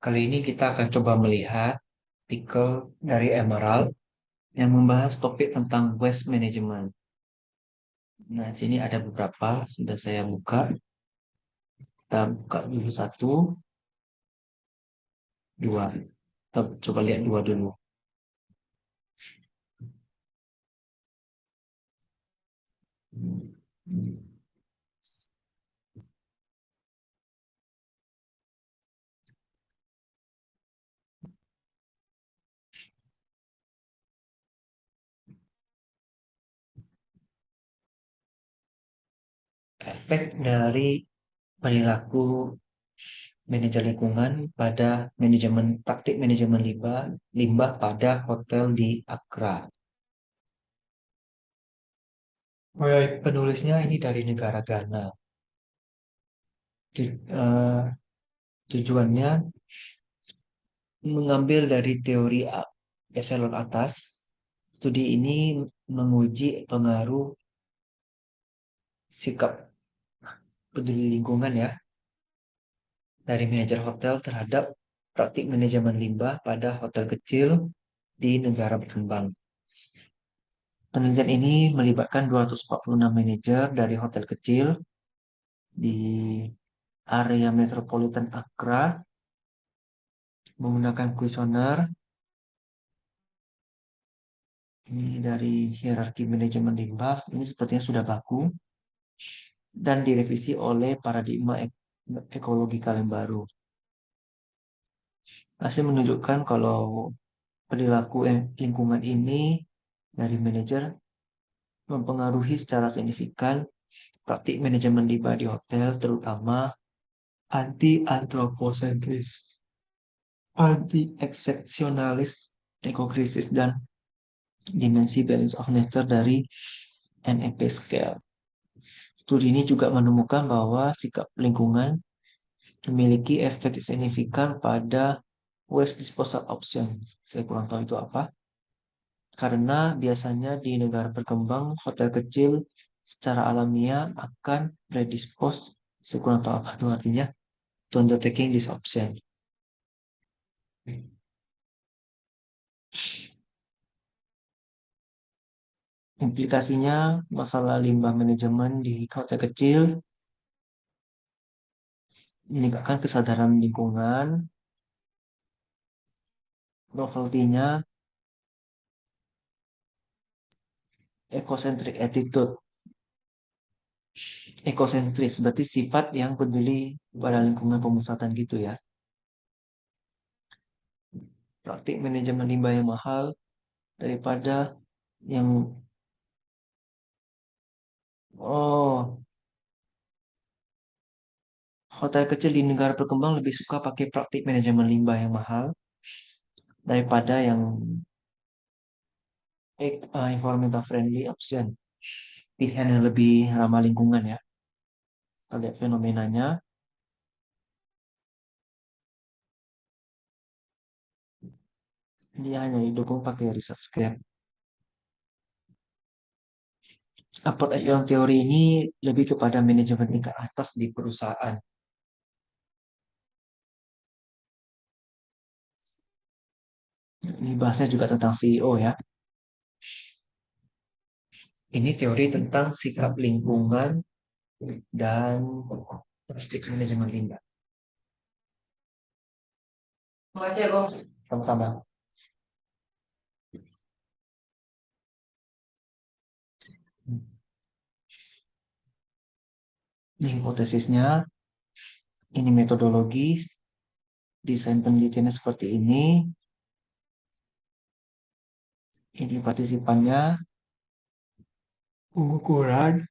Kali ini kita akan coba melihat artikel dari Emerald yang membahas topik tentang waste management. Nah, di sini ada beberapa, sudah saya buka. Kita buka dulu satu, dua. Kita coba lihat dua dulu. Efek dari perilaku manajer lingkungan pada praktik manajemen limbah limbah pada hotel di Accra. Penulisnya ini dari negara Ghana. Tujuannya mengambil dari teori eselon atas. Studi ini menguji pengaruh sikap peduli lingkungan ya dari manajer hotel terhadap praktik manajemen limbah pada hotel kecil di negara berkembang. Penelitian ini melibatkan 246 manajer dari hotel kecil di area metropolitan Accra menggunakan kuesioner. Ini dari hierarki manajemen limbah. Ini sepertinya sudah baku dan direvisi oleh paradigma ekologikal yang baru. Hasil menunjukkan kalau perilaku lingkungan ini dari manajer mempengaruhi secara signifikan praktik manajemen limbah di hotel, terutama anti-antroposentris, anti-eksepsionalis, ekokrisis, dan dimensi balance of nature dari NEP scale. Studi ini juga menemukan bahwa sikap lingkungan memiliki efek signifikan pada waste disposal option. Saya kurang tahu itu apa. Karena biasanya di negara berkembang, hotel kecil secara alamiah akan predispose, saya kurang tahu apa itu artinya, to undertaking this option. Implikasinya, masalah limbah manajemen di hotel kecil meningkatkan kesadaran lingkungan, novelty-nya, ecocentric attitude. Ekosentris berarti sifat yang peduli pada lingkungan pemusatan gitu ya. Praktik manajemen limbah yang mahal daripada yang oh hotel kecil di negara berkembang lebih suka pakai praktik manajemen limbah yang mahal daripada yang environmental friendly option, pilihan yang lebih ramah lingkungan ya. Kita lihat fenomenanya, dia hanya didukung pakai research scale. Approach yang teori ini lebih kepada manajemen tingkat atas di perusahaan. Ini bahasnya juga tentang CEO ya. Ini teori tentang sikap lingkungan dan praktik manajemen limbah. Makasih ya, Ko. Sama-sama. Ini hipotesisnya, ini metodologi, desain penelitiannya seperti ini partisipannya, pengukuran,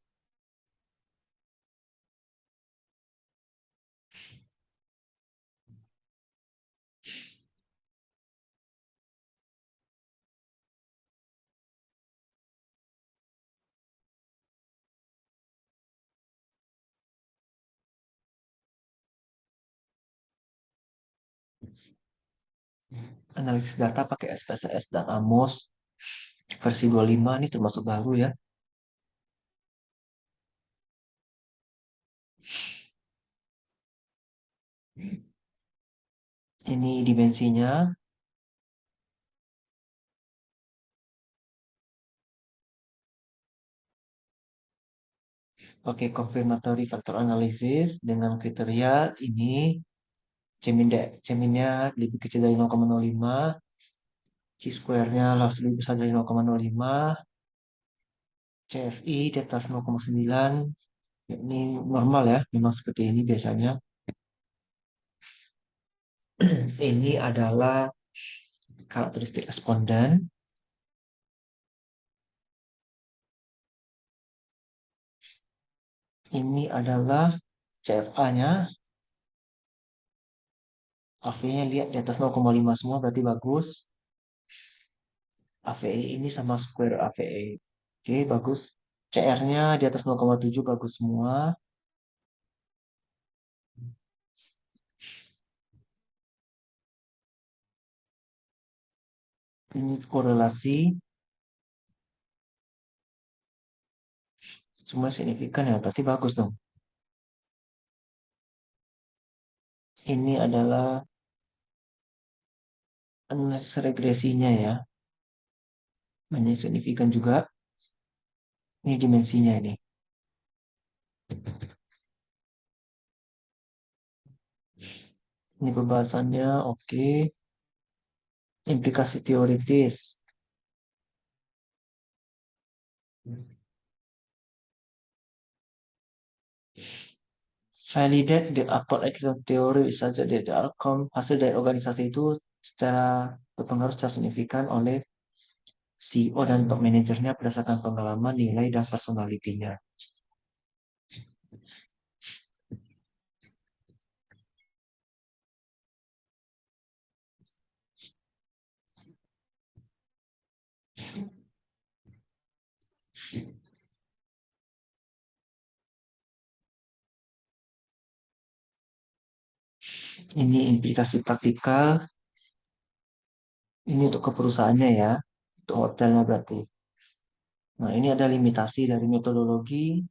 analisis data pakai SPSS dan AMOS versi 25 ini termasuk baru ya. Ini dimensinya. Oke, confirmatory factor analysis dengan kriteria ini Ceminnya lebih kecil dari 0,05, C-square-nya lebih besar dari 0,05, CFI di atas 0,9. Ini normal ya, memang seperti ini biasanya. Ini adalah karakteristik responden. Ini adalah CFA-nya. AV-nya lihat di atas 0,5 semua berarti bagus. AVE ini sama square AVE. Oke, bagus. CR-nya di atas 0,7 bagus semua. Ini korelasi. Semua signifikan ya, berarti bagus dong. Ini adalah analisis regresinya ya. Banyak signifikan juga. Ini dimensinya ini. Ini pembahasannya oke. Implikasi teoritis. Validate the upward equilibrium theory saja dari outcome hasil dari organisasi itu secara berpengaruh secara signifikan oleh CEO dan top manajernya berdasarkan pengalaman, nilai, dan personalitinya. Ini implikasi praktikal. Ini untuk ke perusahaannya ya. Untuk hotelnya berarti. Nah, ini ada limitasi dari metodologi.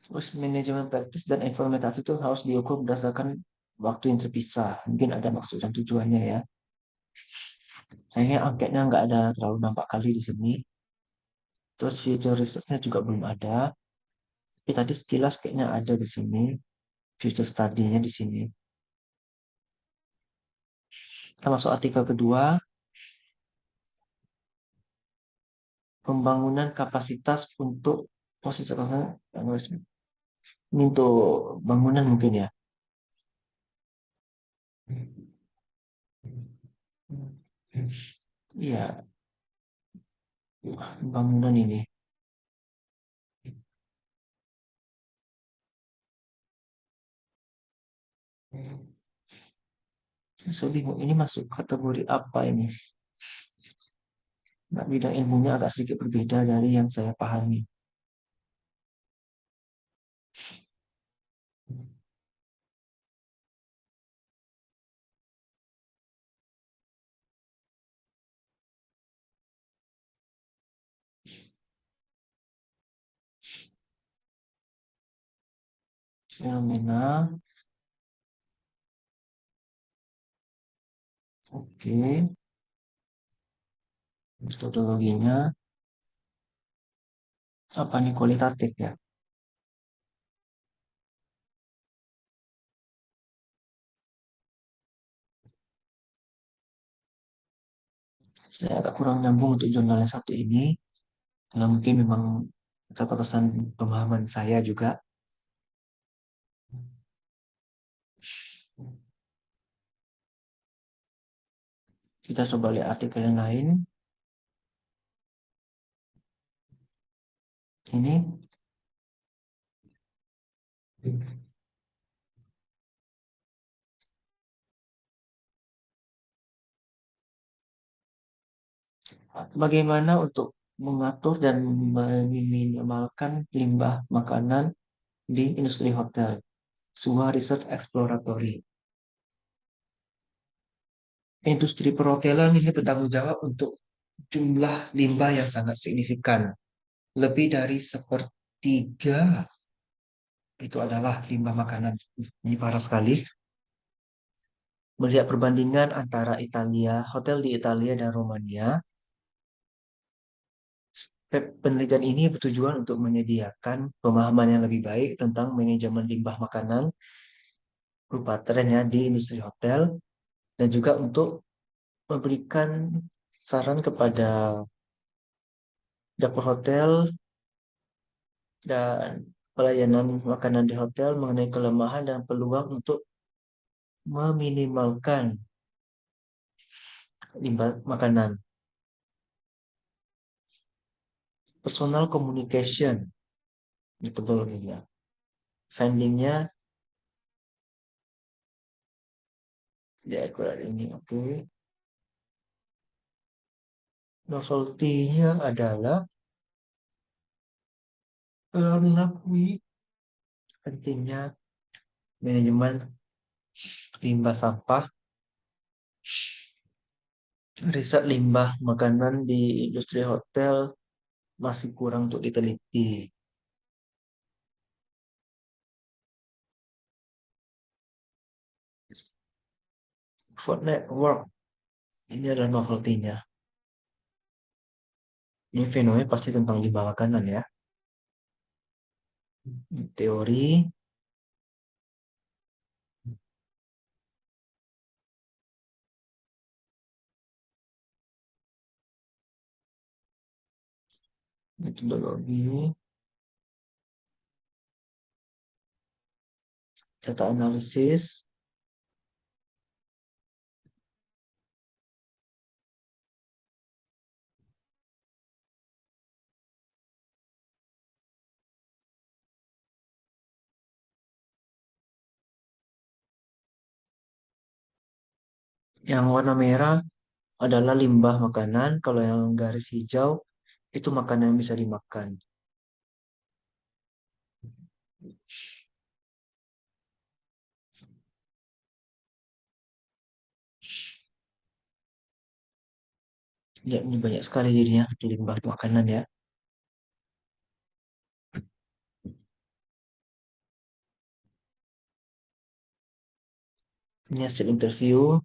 Terus manajemen praktis dan implementasi itu harus diukur berdasarkan waktu yang terpisah. Mungkin ada maksud dan tujuannya ya. Sayangnya angketnya nggak ada terlalu nampak kali di sini. Terus future research-nya juga belum ada. Tapi tadi sekilas kayaknya ada di sini. Future study-nya di sini. Kita masuk artikel kedua. Pembangunan kapasitas untuk posisi ini untuk bangunan mungkin ya. Iya, bangunan ini. Saya bingung ini masuk kategori apa ini? Nah, bidang ilmunya agak sedikit berbeda dari yang saya pahami. Fenomena, oke. Metodologinya, apa nih kualitatif ya? Saya agak kurang nyambung untuk jurnal yang satu ini. Karena mungkin memang keterbatasan pemahaman saya juga. Kita coba lihat artikel yang lain. Ini bagaimana untuk mengatur dan meminimalkan limbah makanan di industri hotel. Sebuah riset eksploratory. Industri perhotelan ini bertanggung jawab untuk jumlah limbah yang sangat signifikan. Lebih dari sepertiga itu adalah limbah makanan. Ini parah sekali. Melihat perbandingan antara Italia, hotel di Italia dan Romania, penelitian ini bertujuan untuk menyediakan pemahaman yang lebih baik tentang manajemen limbah makanan berupa tren ya di industri hotel dan juga untuk memberikan saran kepada dapur hotel dan pelayanan makanan di hotel mengenai kelemahan dan peluang untuk meminimalkan limbah makanan. Personal communication, itu ya. Findingnya di akurat ini, oke. Novelty-nya adalah mengakui pentingnya manajemen limbah sampah, riset limbah makanan di industri hotel masih kurang untuk diteliti. Food Network, ini adalah novelty-nya. Ini fenomena pasti tentang limbah makanan ya. Teori, metodologi, data analisis, yang warna merah adalah limbah makanan, kalau yang garis hijau itu makanan yang bisa dimakan. Ya, ini banyak sekali jadinya limbah makanan ya. Ini hasil interview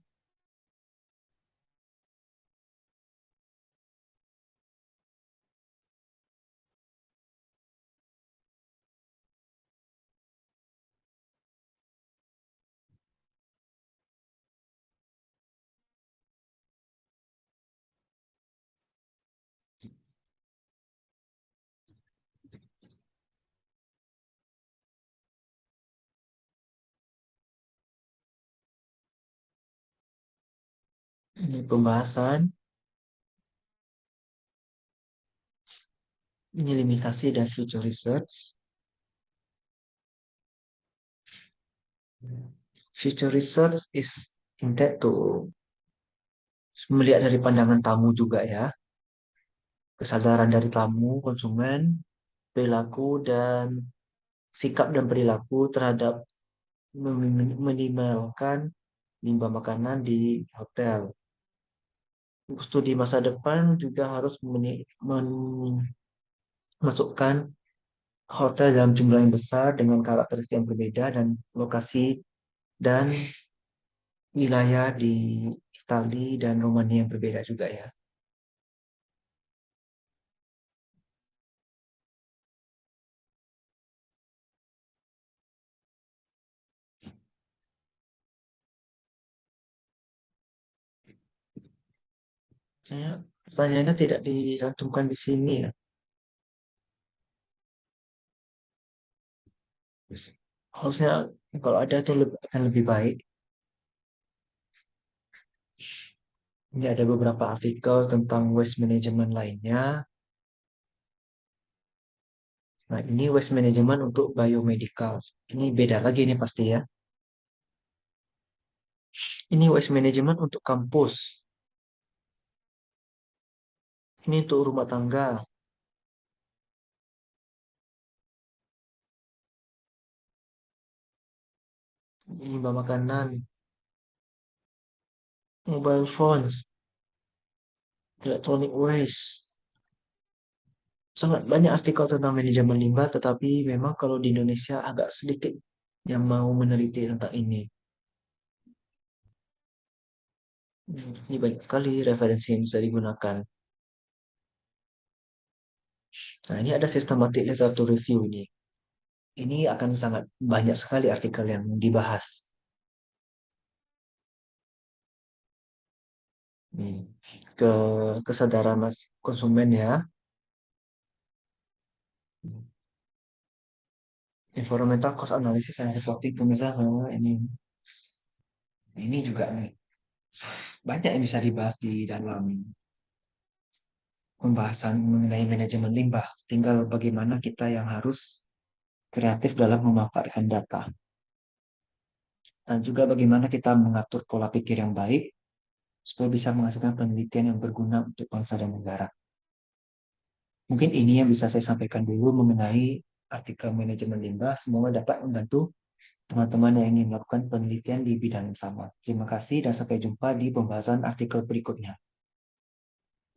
ini pembahasan, ini limitasi dan future research. Future research is intended to melihat dari pandangan tamu juga ya, kesadaran dari tamu, konsumen, perilaku dan sikap dan perilaku terhadap meminimalkan limbah makanan di hotel. Studi masa depan juga harus memasukkan hotel dalam jumlah yang besar dengan karakteristik yang berbeda dan lokasi dan wilayah di Italia dan Romania yang berbeda juga ya. Saya pertanyaannya tidak dicantumkan di sini ya. Harusnya kalau ada itu akan lebih baik. Ini ada beberapa artikel tentang waste management lainnya. Nah, ini waste management untuk biomedical. Ini beda lagi nih pasti ya. Ini waste management untuk kampus. Ini untuk rumah tangga. Ini limbah makanan, mobile phones, electronic waste, Sangat banyak artikel tentang manajemen limbah, tetapi memang kalau di Indonesia agak sedikit yang mau meneliti tentang ini. Ini banyak sekali referensi yang bisa digunakan. Nah, ini ada systematic literature review ini. Ini akan sangat banyak sekali artikel yang dibahas. Nih, ke kesadaran konsumen ya. Environmental cost analysis and reporting to misalnya ini juga nih banyak yang bisa dibahas di dalam pembahasan mengenai manajemen limbah. Tinggal bagaimana kita yang harus kreatif dalam memanfaatkan data dan juga bagaimana kita mengatur pola pikir yang baik supaya bisa menghasilkan penelitian yang berguna untuk bangsa dan negara. Mungkin ini yang bisa saya sampaikan dulu mengenai artikel manajemen limbah. Semoga dapat membantu teman-teman yang ingin melakukan penelitian di bidang yang sama. Terima kasih dan sampai jumpa di pembahasan artikel berikutnya.